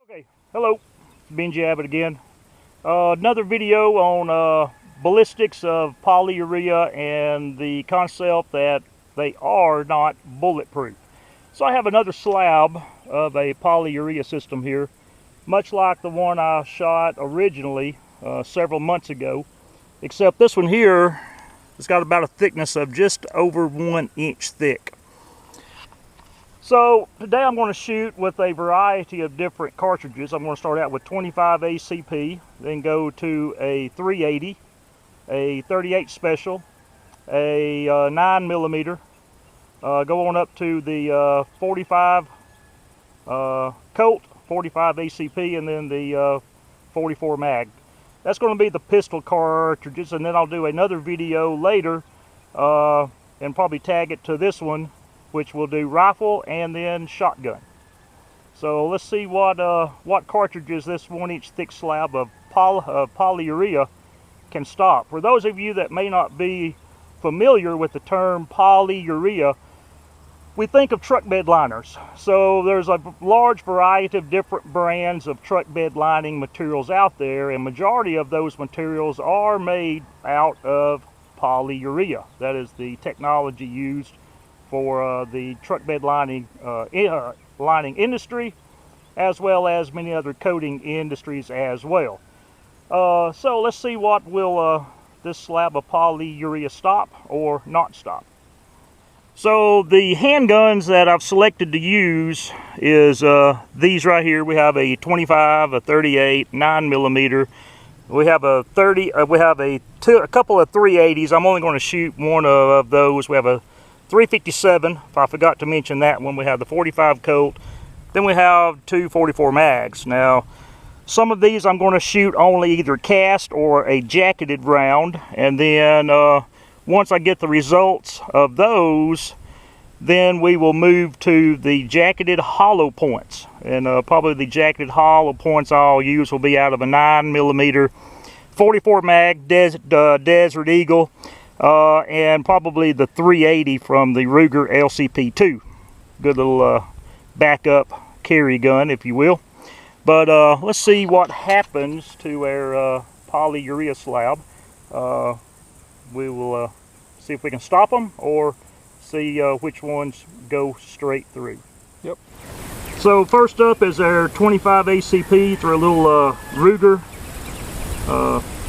Okay, hello, Benji Abbott again. Another video on ballistics of polyurea and the concept that they are not bulletproof. So I have another slab of a polyurea system here, much like the one I shot originally several months ago, except this one here has got about a thickness of just over 1 inch thick. So today I'm going to shoot with a variety of different cartridges. I'm going to start out with 25 ACP, then go to a 380, a 38 special, a 9mm, go on up to the 45 Colt, 45 ACP, and then the 44 mag. That's going to be the pistol cartridges, and then I'll do another video later and probably tag it to this one, which will do rifle and then shotgun. So let's see what cartridges this 1 inch thick slab of polyurea can stop. For those of you that may not be familiar with the term polyurea, we think of truck bed liners. So there's a large variety of different brands of truck bed lining materials out there, and majority of those materials are made out of polyurea. That is the technology used for the truck bed lining industry, as well as many other coating industries as well. So let's see what will this slab of polyurea stop or not stop. So the handguns that I've selected to use is these right here. We have a 25, a 38, 9mm. We have a 30. We have a couple of 380s. I'm only going to shoot one of those. We have a 357, if I forgot to mention that one. We have the 45 Colt. Then we have two 44 mags. Now, some of these I'm going to shoot only either cast or a jacketed round. And then once I get the results of those, then we will move to the jacketed hollow points. And probably the jacketed hollow points I'll use will be out of a 9mm 44 mag Desert Eagle. And probably the 380 from the Ruger LCP2. Good little backup carry gun, if you will. But let's see what happens to our polyurea slab. We will see if we can stop them or see which ones go straight through. Yep. So first up is our 25 ACP through a little Ruger.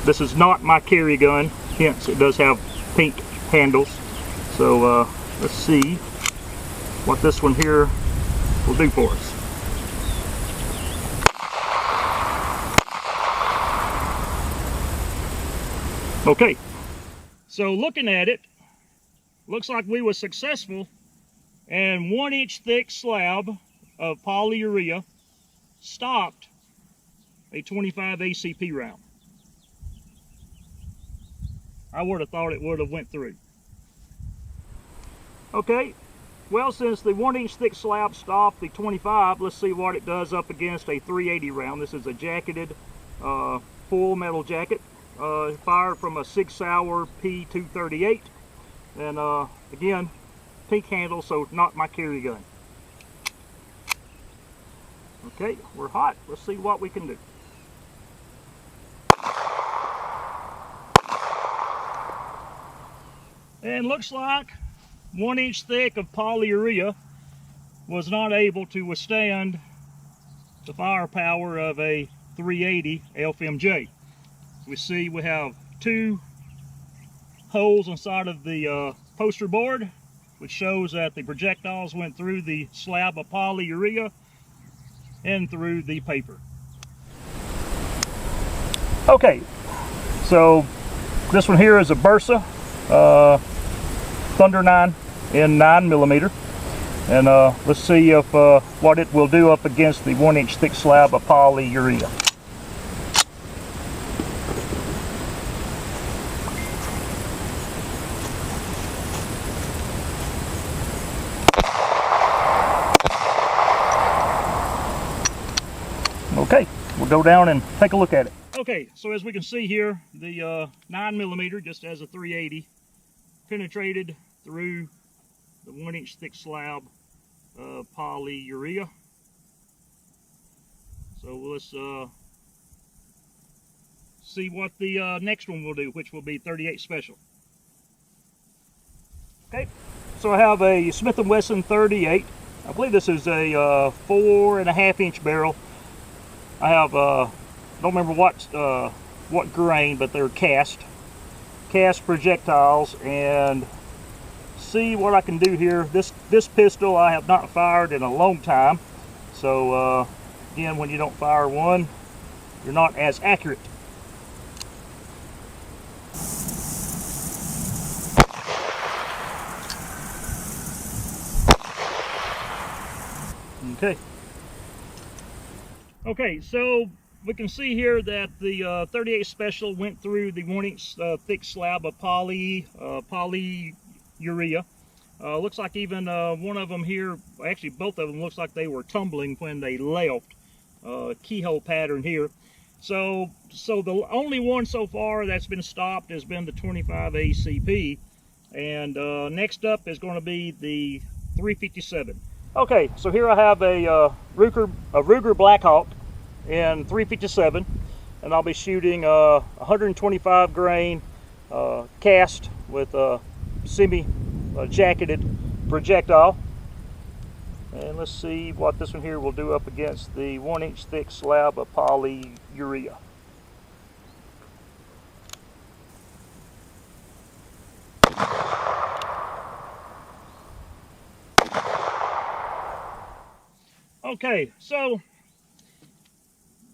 This is not my carry gun, hence it does have pink handles. So let's see what this one here will do for us. Okay, so looking at it, looks like we were successful, and 1 inch thick slab of polyurea stopped a 25 ACP round. I would have thought it would have went through. Okay, well, since the 1 inch thick slab stopped the 25, let's see what it does up against a 380 round. This is a jacketed full metal jacket, fired from a Sig Sauer P238, and again, pink handle, so not my carry gun. Okay, we're hot. Let's see what we can do. And looks like 1 inch thick of polyurea was not able to withstand the firepower of a 380 LFMJ. We see we have two holes inside of the poster board, which shows that the projectiles went through the slab of polyurea and through the paper. Okay, so this one here is a Bursa Thunder 9 in 9mm, and let's see if what it will do up against the 1 inch thick slab of polyurea. Okay, we'll go down and take a look at it. Okay, so as we can see here, the 9mm, just as a 380, penetrated through the 1 inch thick slab of polyurea. So let's see what the next one will do, which will be 38 Special. Okay, so I have a Smith & Wesson 38. I believe this is a 4.5-inch barrel. I have don't remember what grain, but they're cast projectiles. And see what I can do here. This pistol I have not fired in a long time, so again, when you don't fire one, you're not as accurate. Okay, so we can see here that the 38 Special went through the 1-inch thick slab of polyurea. Looks like even one of them here, actually both of them, looks like they were tumbling when they left. Keyhole pattern here. So the only one so far that's been stopped has been the 25 ACP, and next up is going to be the 357. Okay, so here I have a Ruger Blackhawk in 357, and I'll be shooting 125 grain cast with a semi-jacketed projectile. And let's see what this one here will do up against the 1-inch thick slab of polyurea. Okay, so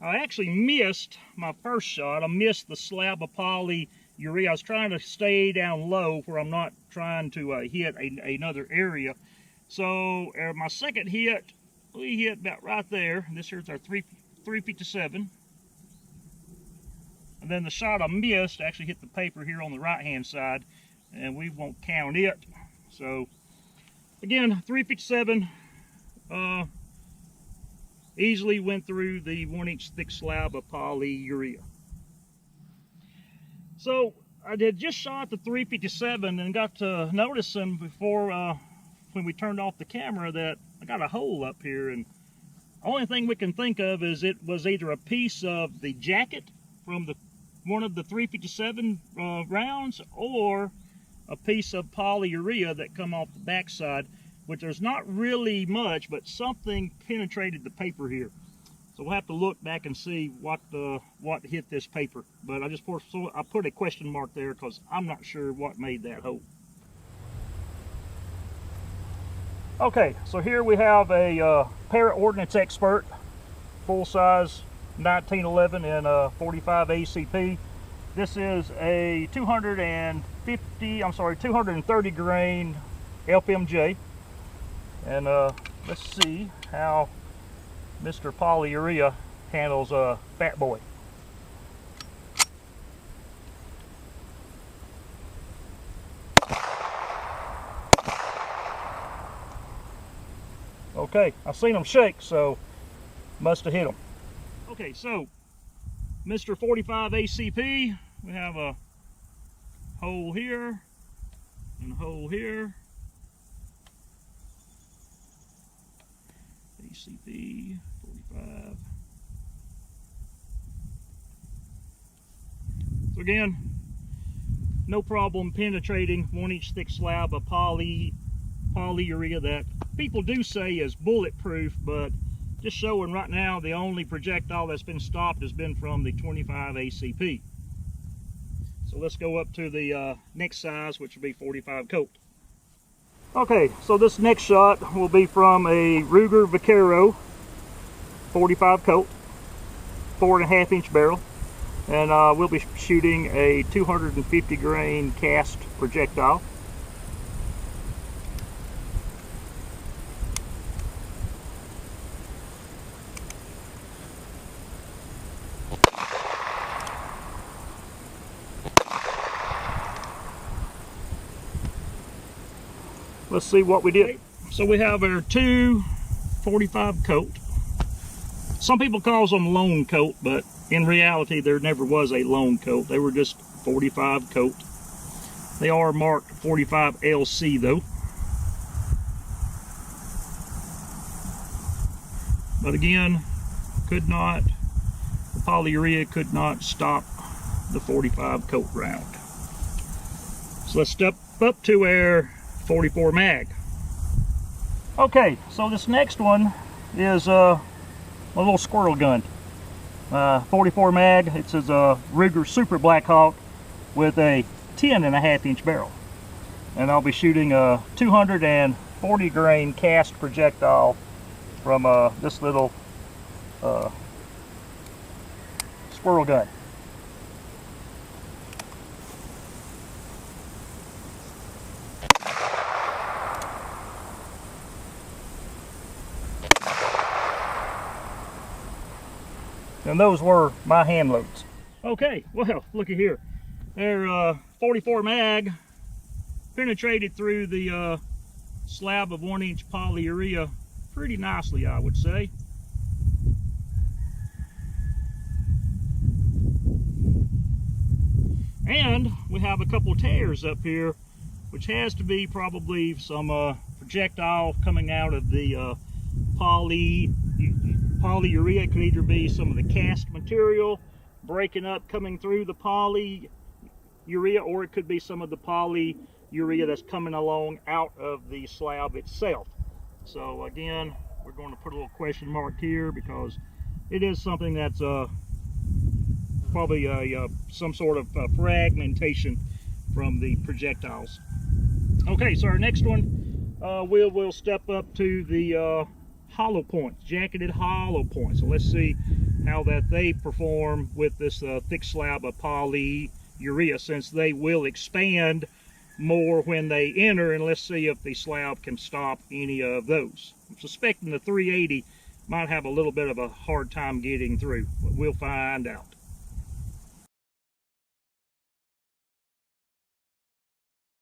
I actually missed my first shot. I missed the slab of polyurea. I was trying to stay down low where I'm not trying to hit another area. So my second hit, we hit about right there. This here's our 357. And then the shot I missed actually hit the paper here on the right-hand side, and we won't count it. So again, 357. Easily went through the 1-inch thick slab of polyurea. So I did just shot the 357 and got to noticing before when we turned off the camera that I got a hole up here, and the only thing we can think of is it was either a piece of the jacket from one of the 357 rounds, or a piece of polyurea that come off the backside, which there's not really much, but something penetrated the paper here. So we'll have to look back and see what hit this paper. But I put a question mark there because I'm not sure what made that hole. Okay, so here we have a Parrott Ordnance Expert, full size 1911 in 45 ACP. This is a 230 grain LPMJ. And let's see how Mr. Polyurea handles a Fat Boy. Okay, I've seen him shake, so must have hit him. Okay, so Mr. 45 ACP, we have a hole here and a hole here. ACP 45. So again, no problem penetrating 1-inch thick slab of polyurea that people do say is bulletproof, but just showing right now the only projectile that's been stopped has been from the 25 ACP. So let's go up to the next size, which will be 45 Colt. Okay, so this next shot will be from a Ruger Vaquero 45 Colt, 4.5-inch barrel, and we'll be shooting a 250 grain cast projectile. Let's see what we did. So we have our two 45 Colt. Some people call them lone Colt, but in reality there never was a lone Colt. They were just 45 Colt. They are marked 45 LC though. But again, the polyurea could not stop the 45 coat round. So let's step up to our 44 mag. Okay, so this next one is a little squirrel gun. 44 mag. It's a Ruger Super Blackhawk with a 10.5-inch barrel. And I'll be shooting a 240 grain cast projectile from this little squirrel gun. And those were my hand loads. Okay, well, looky here. Their 44 mag penetrated through the slab of 1-inch polyurea pretty nicely, I would say. And we have a couple tears up here, which has to be probably some projectile coming out of the polyurea. It could either be some of the cast material breaking up, coming through the polyurea, or it could be some of the polyurea that's coming along out of the slab itself. So again, we're going to put a little question mark here because it is something that's probably some sort of fragmentation from the projectiles. Okay, so our next one, we'll step up to the hollow points, jacketed hollow points. So let's see how that they perform with this thick slab of polyurea, since they will expand more when they enter, and let's see if the slab can stop any of those. I'm suspecting the 380 might have a little bit of a hard time getting through, but we'll find out.